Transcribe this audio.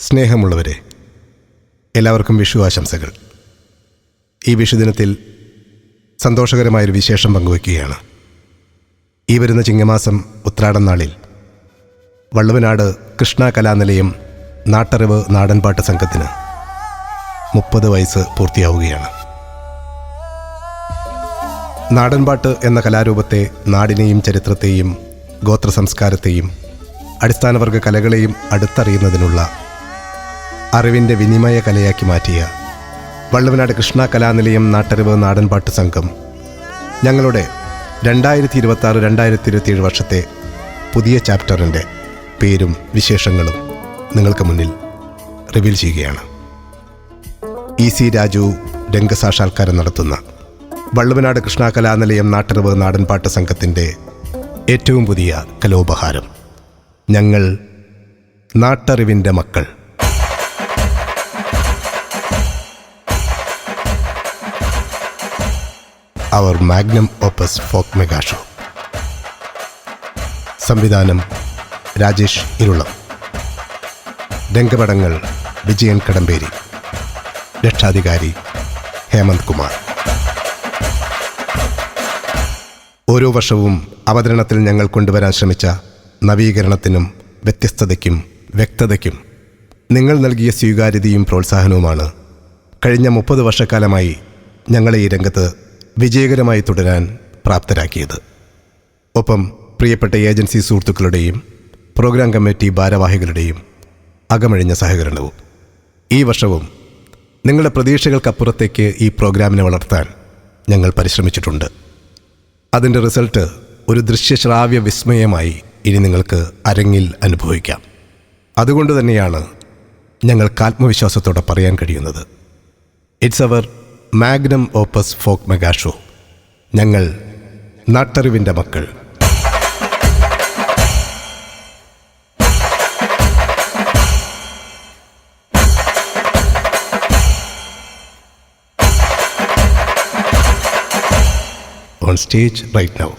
സ്നേഹമുള്ളവരെ, എല്ലാവർക്കും വിഷു ആശംസകൾ. ഈ വിഷുദിനത്തിൽ സന്തോഷകരമായൊരു വിശേഷം പങ്കുവയ്ക്കുകയാണ്. ഈ വരുന്ന ചിങ്ങമാസം ഉത്രാടം നാളിൽ വള്ളുവനാട് കൃഷ്ണ കലാനിലയം നാട്ടറിവ് നാടൻപാട്ട് സംഘത്തിന് 30 വയസ്സ് പൂർത്തിയാവുകയാണ്. നാടൻപാട്ട് എന്ന കലാരൂപത്തെ നാടിനെയും ചരിത്രത്തെയും ഗോത്ര സംസ്കാരത്തെയും അടിസ്ഥാനവർഗ കലകളെയും അടുത്തറിയുന്നതിനുള്ള അറിവിൻ്റെ വിനിമയ കലയാക്കി മാറ്റിയ വള്ളുവനാട് കൃഷ്ണ കലാനിലയം നാട്ടറിവ് നാടൻപാട്ട് സംഘം ഞങ്ങളുടെ 2026-2027 വർഷത്തെ പുതിയ ചാപ്റ്ററിൻ്റെ പേരും വിശേഷങ്ങളും നിങ്ങൾക്ക് മുന്നിൽ റിവീൽ ചെയ്യുകയാണ്. EC രാജു രംഗസാക്ഷാത്കാരം നടത്തുന്ന വള്ളുവനാട് കൃഷ്ണ കലാനിലയം നാട്ടറിവ് നാടൻപാട്ട് സംഘത്തിൻ്റെ ഏറ്റവും പുതിയ കലോപഹാരം, ഞങ്ങൾ നാട്ടറിവിൻ്റെ മക്കൾ. അവർ magnum opus folk mega show. സംവിധാനം രാജേഷ് ഇരുളം. രംഗപടങ്ങൾ വിജയൻ കടമ്പേരി. രക്ഷാധികാരി ഹേമന്ത് കുമാർ. ഓരോ വർഷവും അവതരണത്തിൽ ഞങ്ങൾ കൊണ്ടുവരാൻ ശ്രമിച്ച നവീകരണത്തിനും വ്യത്യസ്തതയ്ക്കും വ്യക്തതയ്ക്കും നിങ്ങൾ നൽകിയ സ്വീകാര്യതയും പ്രോത്സാഹനവുമാണ് കഴിഞ്ഞ 30 വർഷക്കാലമായി ഞങ്ങളെ ഈ രംഗത്ത് വിജയകരമായി തുടരാൻ പ്രാപ്തരാക്കിയത്. ഒപ്പം പ്രിയപ്പെട്ട ഏജൻസി സുഹൃത്തുക്കളുടെയും പ്രോഗ്രാം കമ്മിറ്റി ഭാരവാഹികളുടെയും അകമഴിഞ്ഞ സഹകരണവും. ഈ വർഷവും നിങ്ങളുടെ പ്രതീക്ഷകൾക്കപ്പുറത്തേക്ക് ഈ പ്രോഗ്രാമിനെ വളർത്താൻ ഞങ്ങൾ പരിശ്രമിച്ചിട്ടുണ്ട്. അതിൻ്റെ റിസൾട്ട് ഒരു ദൃശ്യശ്രാവ്യ വിസ്മയമായി ഇനി നിങ്ങൾക്ക് അരങ്ങിൽ അനുഭവിക്കാം. അതുകൊണ്ട് തന്നെയാണ് ഞങ്ങൾക്ക് ആത്മവിശ്വാസത്തോടെ പറയാൻ കഴിയുന്നത്, it's our magnum opus folk mega show. ഞങ്ങൾ നാട്ടറിവിൻ്റെ മക്കൾ. On stage right now.